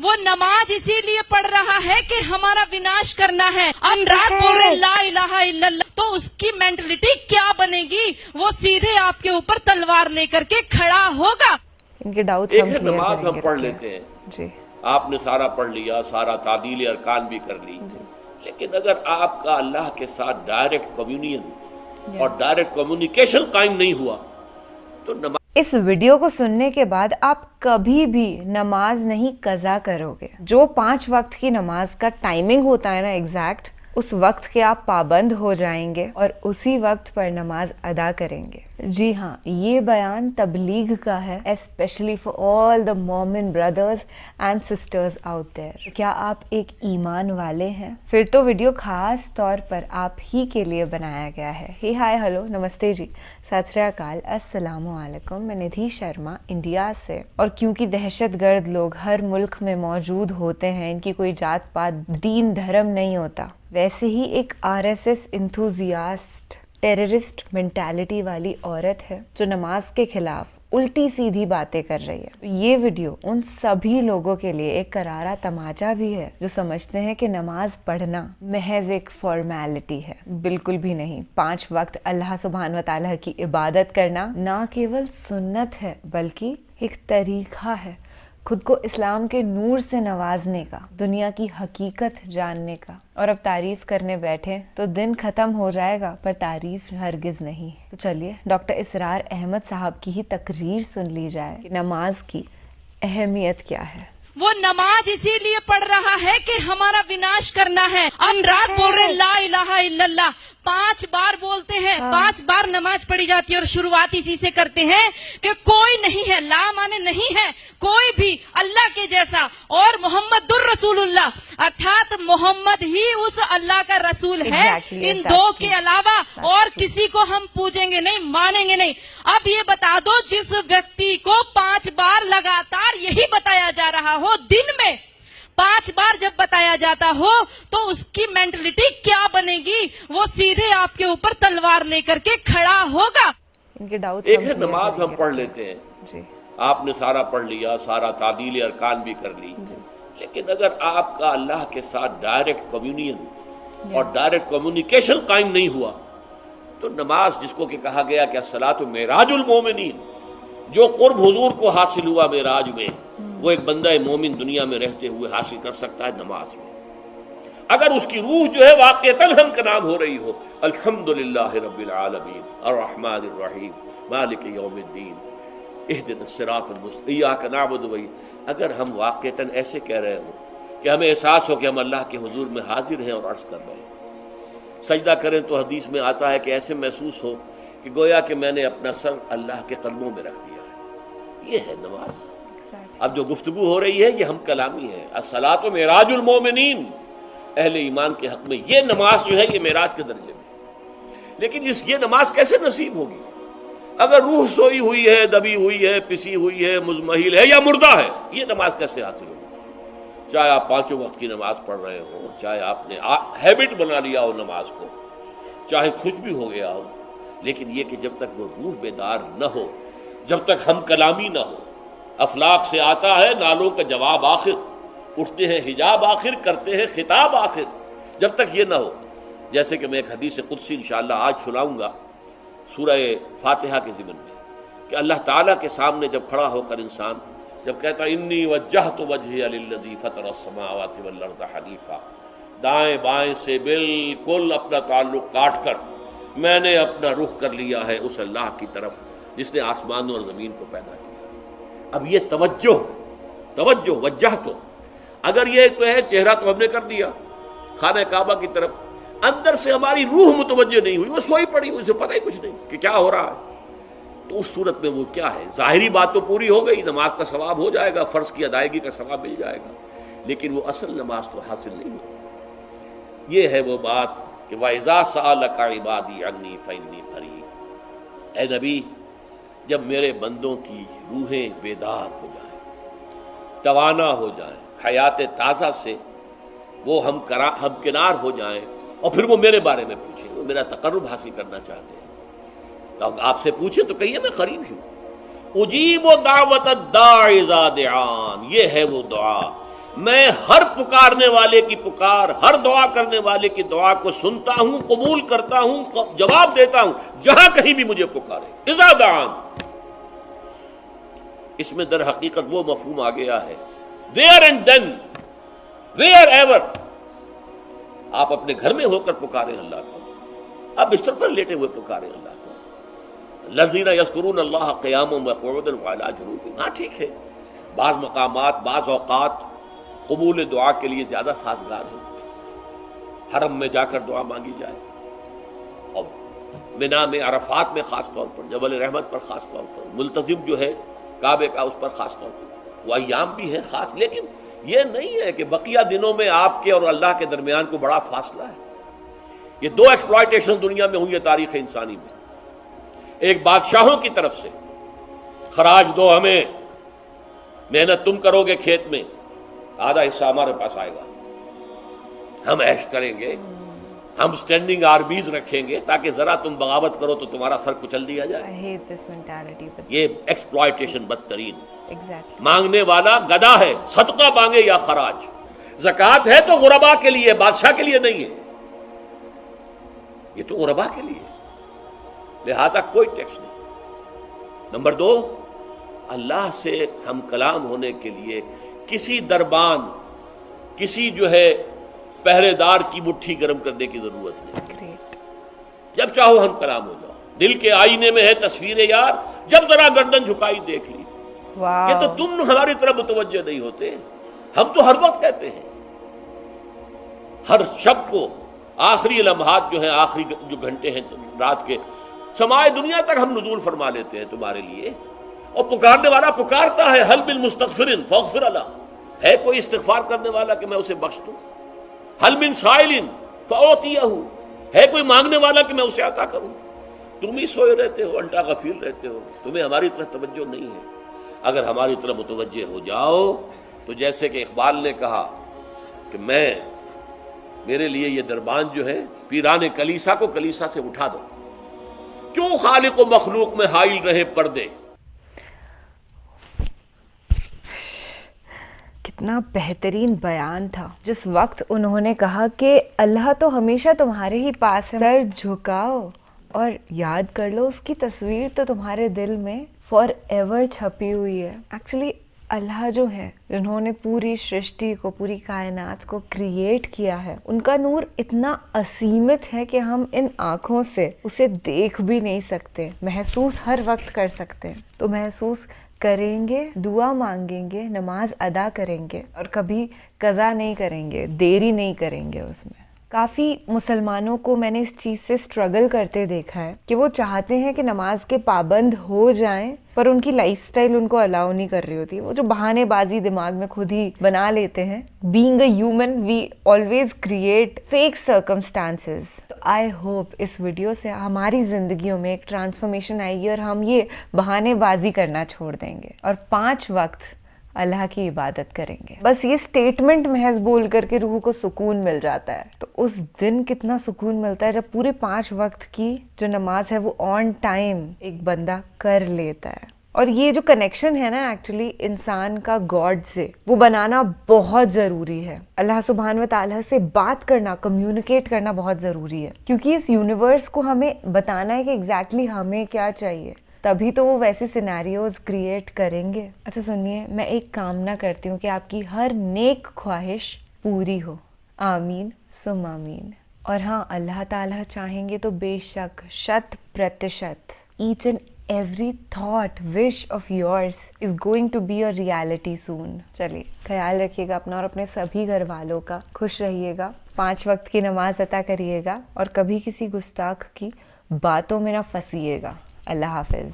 वो नमाज इसीलिए पढ़ रहा है कि हमारा विनाश करना है। अनुराग बोल रहे ला इलाहा इल्लल्लाह, तो उसकी मेंटलिटी क्या बनेगी? वो सीधे आपके ऊपर तलवार लेकर के खड़ा होगा। इनके डाउट्स एक हम है क्लियर नमाज हम करेंगे। पढ़ लेते हैं, जी आपने सारा पढ़ लिया, सारा तादील अरकान भी कर ली, लेकिन अगर आपका अल्लाह के साथ डायरेक्ट कम्युनियन और डायरेक्ट कम्युनिकेशन कायम नहीं हुआ तो नमाज इस वीडियो को सुनने के बाद आप कभी भी नमाज नहीं कज़ा करोगे। जो 5 वक्त की नमाज का टाइमिंग होता है ना एग्जैक्ट, उस वक्त के आप पाबंद हो जाएंगे और उसी वक्त पर नमाज अदा करेंगे। जी हाँ, ये बयान तबलीग का है, स्पेशली फॉर ऑल द मोमिन brothers and sisters out there. क्या आप एक ईमान वाले हैं? फिर तो वीडियो खास तौर पर आप ही के लिए बनाया गया है। हे हाय हेलो नमस्ते जी, सत श्री अकाल, अस्सलामु अलैकुम। मैं निधि शर्मा इंडिया से। और क्योंकि दहशतगर्द लोग हर मुल्क में मौजूद होते हैं, इनकी कोई जात पात दीन धर्म नहीं होता, वैसे ही एक आरएसएस इंथुजियास्ट टेररिस्ट मेंटालिटी वाली औरत है जो नमाज के खिलाफ उल्टी सीधी बातें कर रही है। ये वीडियो उन सभी लोगों के लिए एक करारा तमाचा भी है जो समझते हैं कि नमाज पढ़ना महज एक फॉर्मेलिटी है। बिल्कुल भी नहीं। 5 वक्त अल्लाह सुब्हान व तआला की इबादत करना ना केवल सुन्नत है बल्कि एक तरीका है खुद को इस्लाम के नूर से नवाजने का, दुनिया की हकीकत जानने का। और अब तारीफ करने बैठे तो दिन खत्म हो जाएगा, पर तारीफ हरगिज नहीं। तो चलिए डॉक्टर इसरार अहमद साहब की ही तकरीर सुन ली जाए कि नमाज की अहमियत क्या है। वो नमाज इसीलिए पढ़ रहा है कि हमारा विनाश करना है। अनुराग बोल रहे ला इलाहा इल्लल्लाह, 5 बार बोलते हैं, 5 बार नमाज पढ़ी जाती है और शुरुआत इसी से करते हैं कि कोई नहीं है, ला माने नहीं है कोई भी अल्लाह के जैसा, और मोहम्मदुर रसूलुल्लाह अर्थात मोहम्मद ही उस अल्लाह का रसूल है। इन दो के अलावा और किसी को हम पूजेंगे नहीं, मानेंगे नहीं। अब ये बता दो, जिस व्यक्ति को 5 बार लगातार यही बताया जा रहा हो, दिन में 5 बार जब बताया जाता हो, तो उसकी मेंटलिटी क्या बनेगी? वो सीधे आपके ऊपर तलवार लेकर के खड़ा होगा। इनके डाउट्स एक है नमाज हम पढ़ लेते हैं, जी आपने सारा पढ़ लिया, सारा तादील अरकान भी कर ली, लेकिन अगर आपका अल्लाह के साथ डायरेक्ट कम्युनियन और डायरेक्ट कम्युनिकेशन कायम नहीं हुआ तो नमाज, जिसको कि कहा गया कि अस्सलातु मेराजुल मोमिनीन, जो कुर्ब हुजूर को हासिल हुआ मेराज में, वो एक बंदा मोमिन दुनिया में रहते हुए हासिल कर सकता है नमाज में। अगर उसकी रूह जो है वाक़िअतन हम का नाम हो रही हो, अल्हम्दुलिल्लाह रब्बिल आलमीन अर्रहमानिर रहीम मालिक यौमिद्दीन इहदिनस सिरातल मुस्तक़ीम इय्याका नअबुदु व इय्याका, अगर हम वाक़िअतन ऐसे कह रहे हो कि हमें एहसास हो कि हम अल्लाह के हुजूर में हाजिर हैं और अर्ज़ कर रहे हैं, सजदा करें तो हदीस में आता है कि ऐसे महसूस हो कि गोया कि मैंने अपना सर अल्लाह के कदमों में रख दिया है। ये है नमाज। अब जो गुफ्तगू हो रही है ये हम कलामी है। अस्सलातु मेराजुल मोमिनीन, अहले ईमान के हक में ये नमाज जो है ये मेराज के दर्जे में। लेकिन ये नमाज कैसे नसीब होगी? अगर रूह सोई हुई है, दबी हुई है, पिसी हुई है, मुजमहिल है या मुर्दा है, ये नमाज कैसे हासिल होगी? चाहे आप 5 वक्त की नमाज पढ़ रहे हो, चाहे आपने हैबिट बना लिया हो नमाज को, चाहे खुश भी हो गया हो, लेकिन ये कि जब तक वो रूह बेदार न हो, जब तक हम कलामी न हो, अफलाक से आता है नालों का जवाब आखिर, उठते हैं हिजाब आखिर, करते हैं खिताब आखिर, जब तक ये ना हो। जैसे कि मैं एक हदीस कुदसी इंशाअल्लाह आज सुनाऊंगा सूरह फातिहा के ज़िमन में, कि अल्लाह ताला के सामने जब खड़ा होकर इंसान जब कहता है इन्नी वज्जहतु वजहिया लिल्लज़ी फ़तरस समावाति वल अर्ज़ हनीफ़ा, दाएं बाएं से बिल्कुल अपना ताल्लुक काट कर मैंने अपना रुख कर लिया है उस अल्लाह की तरफ जिसने आसमान और ज़मीन को पैदा किया। अब ये तवज्जो वज्जह, तो अगर ये तो है चेहरा तो हमने कर दिया खाने काबा की तरफ, अंदर से हमारी रूह मुतवज्जो नहीं हुई, वो सोई पड़ी, उसे पता ही कुछ नहीं कि क्या हो रहा है, तो उस सूरत में वो क्या है? ज़ाहिरी बात तो पूरी हो गई, नमाज का सवाब हो जाएगा, फ़र्ज़ की अदायगी का सवाब मिल जाएगा, लेकिन वो असल नमाज तो हासिल नहीं होती। ये है वो बात कि वइज़ा सअलका इबादी अन्नी फ़इन्नी क़रीब, ए नबी, जब मेरे बंदों की रूहें बेदार हो जाएं, तवाना हो जाएं, हयात ताज़ा से वो हमकिनार हो जाएं, और फिर वो मेरे बारे में पूछें, वो मेरा तक़र्रुब हासिल करना चाहते हैं, तो आपसे पूछें तो कहिए मैं करीब हूँ। उजीब दावत दाई इज़ा दआन, ये है वो दुआ میں ہر پکارنے والے کی پکار، ہر دعا کرنے والے کی دعا کو سنتا ہوں، قبول کرتا ہوں، جواب دیتا ہوں جہاں کہیں بھی مجھے پکارے۔ اذا دعان، اس میں در حقیقت وہ مفہوم آ گیا ہے there and then wherever۔ آپ اپنے گھر میں ہو کر پکاریں اللہ کو، آپ بستر پر لیٹے ہوئے پکاریں اللہ کو۔ الذین یذکرون اللہ قیاما وقعودا وعلی جنوبہم، ہاں ٹھیک ہے، بعض مقامات بعض اوقات قبول دعا کے لیے زیادہ سازگار ہے، حرم میں جا کر دعا مانگی جائے، اور منا میں، عرفات میں خاص طور پر، جبل رحمت پر خاص طور پر، ملتزم جو ہے کعبے کا اس پر خاص طور پر، وہ ایام بھی ہیں خاص، لیکن یہ نہیں ہے کہ بقیہ دنوں میں آپ کے اور اللہ کے درمیان کو بڑا فاصلہ ہے۔ یہ دو ایکسپلائٹیشن دنیا میں ہوئی ہے تاریخ انسانی میں، ایک بادشاہوں کی طرف سے خراج دو ہمیں، محنت تم کرو گے کھیت میں، آدھا حصہ ہمارے پاس آئے گا، ہم عیش کریں گے، ہم سٹینڈنگ آرمیز رکھیں گے تاکہ ذرا تم بغاوت کرو تو تمہارا سر کچل دیا جائے۔ I hate this mentality, but یہ ایکسپلائٹیشن بدترین۔ exactly. مانگنے والا گدھا ہے، صدقہ مانگے یا خراج۔ زکوٰۃ ہے تو غربا کے لیے، بادشاہ کے لیے نہیں ہے، یہ تو غربا کے لیے، لہذا کوئی ٹیکس نہیں۔ نمبر دو، اللہ سے ہم کلام ہونے کے لیے کسی دربان، کسی جو ہے پہرے دار کی مٹھی گرم کرنے کی ضرورت نہیں۔ Great. جب چاہو ہم کلام ہو جاؤ، دل کے آئینے میں ہے تصویر یار، جب ذرا گردن جھکائی دیکھ لی۔ Wow. یہ تو تم ہماری طرف متوجہ نہیں ہوتے، ہم تو ہر وقت کہتے ہیں، ہر شب کو، آخری لمحات جو ہیں، آخری جو گھنٹے ہیں رات کے، سمائے دنیا تک ہم نزول فرما لیتے ہیں تمہارے لیے، اور پکارنے والا پکارتا ہے، حل بالمستغفر فاغفر له، ہے کوئی استغفار کرنے والا کہ میں اسے بخش دوں؟ حل من سائل فاعطیہ، ہے کوئی مانگنے والا کہ میں اسے عطا کروں؟ تم ہی سوئے رہتے ہو، انٹا غفیر رہتے ہو، تمہیں ہماری طرف توجہ نہیں ہے۔ اگر ہماری طرف متوجہ ہو جاؤ تو جیسے کہ اقبال نے کہا کہ میرے لیے یہ دربان جو ہے، پیران کلیسا کو کلیسا سے اٹھا دو، کیوں خالق و مخلوق میں حائل رہے پردے۔ کتنا بہترین بیان تھا جس وقت انہوں نے کہا کہ اللہ تو ہمیشہ تمہارے ہی پاس ہے، سر جھکاؤ اور یاد کر لو، اس کی تصویر تو تمہارے دل میں فار ایور چھپی ہوئی ہے۔ ایکچولی اللہ جو ہے، جنہوں نے پوری سرشٹی کو، پوری کائنات کو کریٹ کیا ہے، ان کا نور اتنا اسیمت ہے کہ ہم ان آنکھوں سے اسے دیکھ بھی نہیں سکتے، محسوس ہر وقت کر سکتے ہیں۔ تو محسوس کریں گے، دعا مانگیں گے، نماز ادا کریں گے، اور کبھی قضا نہیں کریں گے، دیری نہیں کریں گے اس میں۔ کافی مسلمانوں کو میں نے اس چیز سے سٹرگل کرتے دیکھا ہے کہ وہ چاہتے ہیں کہ نماز کے پابند ہو جائیں، پر ان کی لائف سٹائل ان کو الاؤ نہیں کر رہی ہوتی، وہ جو بہانے بازی دماغ میں خود ہی بنا لیتے ہیں۔ Being a human we always create fake circumstances. تو آئی ہوپ اس ویڈیو سے ہماری زندگیوں میں ایک ٹرانسفارمیشن آئے گی اور ہم یہ بہانے بازی کرنا چھوڑ دیں گے اور 5 وقت اللہ کی عبادت کریں گے۔ بس یہ سٹیٹمنٹ محض بول کر کے روح کو سکون مل جاتا ہے، تو اس دن کتنا سکون ملتا ہے جب پورے 5 وقت کی جو نماز ہے وہ آن ٹائم ایک بندہ کر لیتا ہے۔ اور یہ جو کنیکشن ہے نا ایکچولی انسان کا گاڈ سے، وہ بنانا بہت ضروری ہے۔ اللہ سبحانہ و تعالیٰ سے بات کرنا، کمیونیکیٹ کرنا بہت ضروری ہے، کیونکہ اس یونیورس کو ہمیں بتانا ہے کہ ایگزیکٹلی ہمیں کیا چاہیے، تبھی تو وہ ویسے سینیریوز کریٹ کریں گے۔ اچھا سنیے، میں ایک کامنا کرتی ہوں کہ آپ کی ہر نیک خواہش پوری ہو، آمین ثم آمین۔ اور ہاں، اللہ تعالیٰ چاہیں گے تو بے شک 100% each and every thought, wish of yours is going to be a reality soon. چلیے، خیال رکھیے گا اپنا اور اپنے سبھی گھر والوں کا، خوش رہیے گا، 5 وقت کی نماز عطا کریے گا، اور کبھی کسی گستاخ کی باتوں میں نہ پھنسیے گا۔ اللہ حافظ۔